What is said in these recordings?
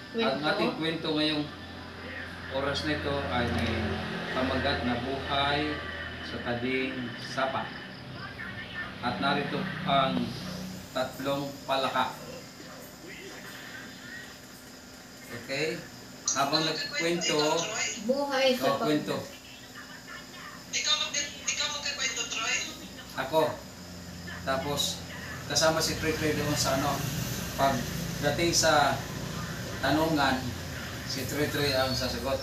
Ang ating kwento ngayong oras nito ay may pamagat na buhay sa tabing sapa. At narito ang tatlong palaka. Okay? Habang nagkwento, Buhay sa kwento. Ikaw magkikwento, Troy? Ako. Tapos, kasama si Troy doon sa ano. Pagdating sa tanungan, si Troy ang sasagot.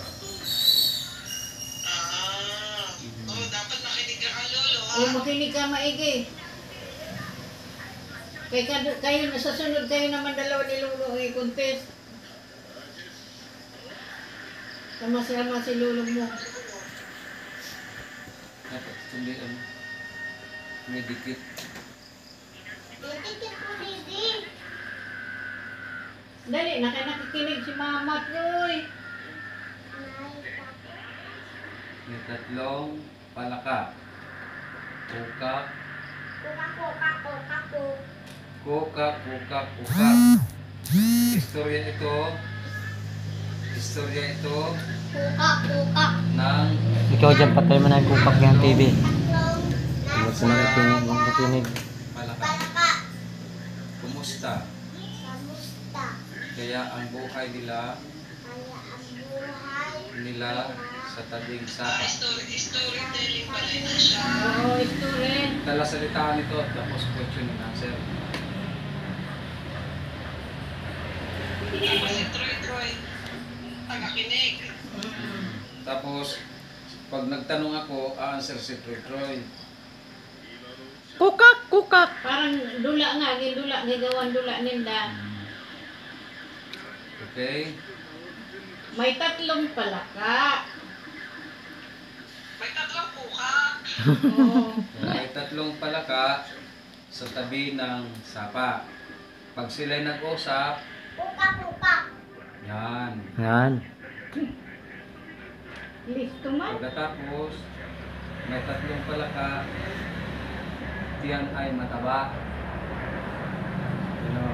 Dapat makinig ka lolo, ha? makinig ka maigi. Kayo, sa sunod kayo naman dalawa ni Lolo i-contest. Sama-sama si Lolo mo. Dapat tundian. May dikit. Dikit ko, Didi. Dali, nakikinig si Mama Troy. May tatlong palaka. Kukak. Kukak. Istorya ito Kukak. ng Ikaw dyan, patay mo na yung kupak ng TV. Huwag ka nakikinig. palaka. Palaka. Kumusta? Kamusta? Kaya ang buhay Kaya ang buhay nila sa tabing sapa. Storytelling pala ito siya. Oo, student. Talasalitaan ito tapos question and answer. Tapos si Troy, tagakinig. Tapos, pag nagtanong ako, a-answer si Troy. Kukak! Parang dula nga, gigawan dula ninda. Okay? May tatlong palaka. May tatlong puka. Oo. May tatlong palaka sa tabi ng sapa. Pag sila'y nag-usap, Kukak. yan. Yan. Listo man. Pagkatapos, may tatlong palaka, tiyan ay mataba. Ano?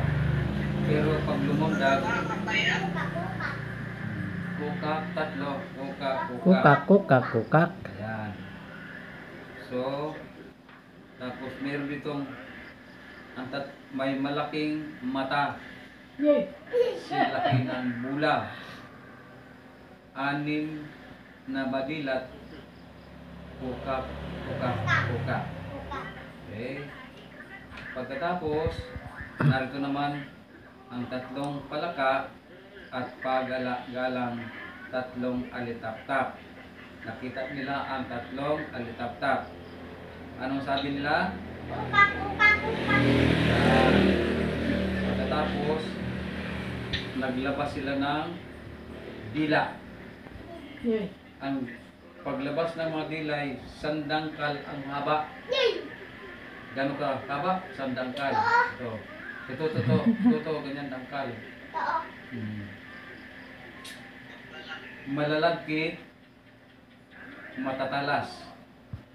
Pero pag lumundag, Nakakapaya. kukak, tatlo, kukak. Kukak. Ayan. So, tapos meron ditong may malaking mata. Silaki ng bula. 6 na badilat. Kukak. Okay. Pagkatapos, narito naman ang tatlong palaka at pagala-galang tatlong alitaptap. Nakita nila ang tatlong alitaptap. Anong sabi nila? Yan. Pagkatapos, naglabas sila ng dila. Ang paglabas ng mga dilay, sandangkal ang haba. Gano'n ka haba? Sandangkal. Ito, ganyan dangkal. Malalagkit, matatalas.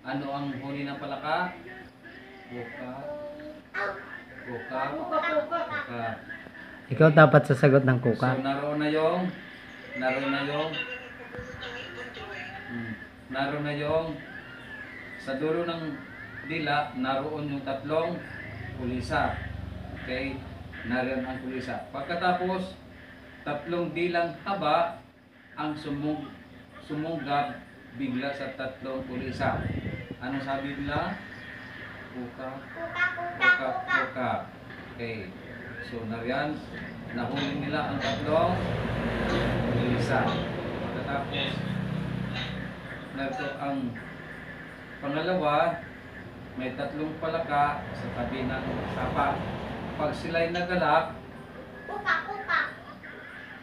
Ano ang huni ng palaka? Kukak. Ikaw dapat sasagot ng So, kukak. naroon na yung sa dulo ng dila, naroon yung tatlong kulisa. Okay? Naroon ang kulisa. Pagkatapos, tatlong dilang haba ang sumunggab bigla sa tatlong kulisa. Anong sabi nila? Kukak. Okay. So, nariyan, nahuli nila ang tatlong kulisa. Pagkatapos, narito ang pangalawa, may tatlong palaka sa tabi ng sapa. Pag sila'y nagalak,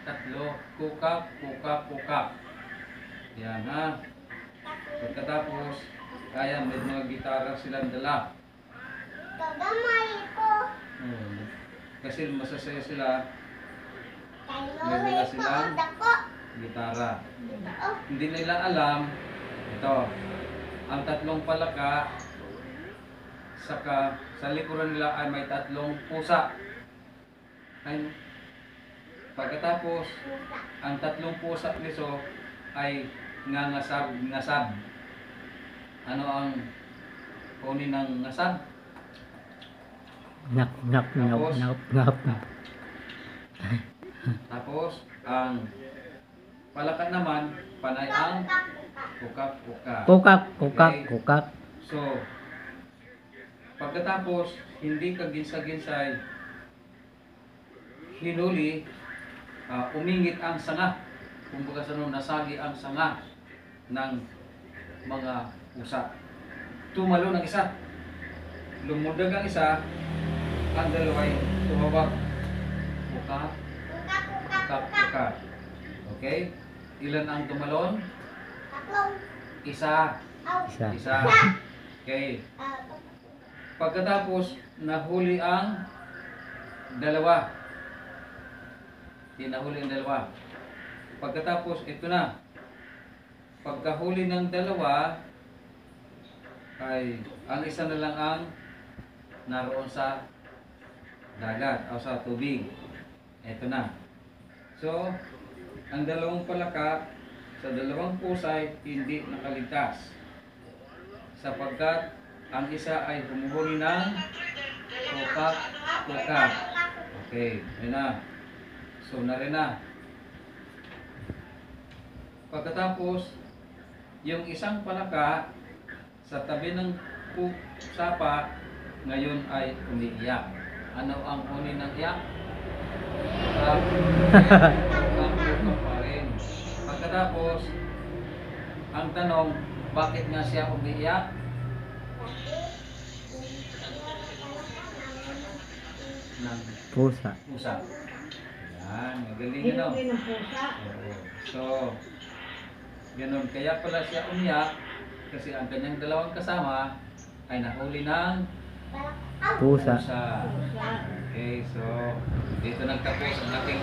tatlo, kukak. Yan ha. Pagkatapos, kaya may mga gitara silang dala. Kasi masasaya sila, may dala silang gitara. Hindi nila alam, ito, ang tatlong palaka, saka sa likuran nila ay may tatlong pusa. Ay, Pagkatapos, Pusa. ang tatlong pusa nito ay ngasab. Ano ang kunin ng ngasab? Ngap, ngap, ngap, Tapos? ngap, ngap. Tapos, ang palaka naman, panay ang Puka, puka. kukak-kukak. Kukak, kukak, Okay. kukak. So, pagkatapos, hindi ka ginsa-ginsay, hinuli, umingit ang sanga. Kumbaga sa nung nasagi ang sanga ng mga pusa. Tumalo ng isa. Lumudag ang isa, ang dalawa'y tumabag. Kukak, Puka, puka, kukak, puka. kukak. Okay? Ilan ang tumalon? Tatlong. Isa. Aw. Isa. Isa. Okay. Ah, Pagkatapos, nahuli ang dalawa. Tinahuli ang dalawa. Pagkatapos, ito na. Pagkahuli ng dalawa, ay ang isa na lang ang naroon sa dagat o sa tubig. Ito na. So, ang dalawang palaka sa dalawang pusay hindi nakaligtas. Sapagkat ang isa ay humuhuli ng kukak-kukak. Okay, yun na. So, na rin na. Pagkatapos, yung isang palaka sa tabi ng sapa ngayon ay umiiyak. Ano ang uni ng iyak? Ang kukak pa rin. Pagkatapos, ang tanong, bakit nga siya umiiyak? Ng Pusa. pusa. Yan, magaling ano. Hinuli ng pusa. Oo. So, ganun. Kaya pala siya umiyak kasi ang kanyang dalawang kasama ay nahuli ng Pusa. pusa. Pusa. Okay, so dito nagtapos ang ating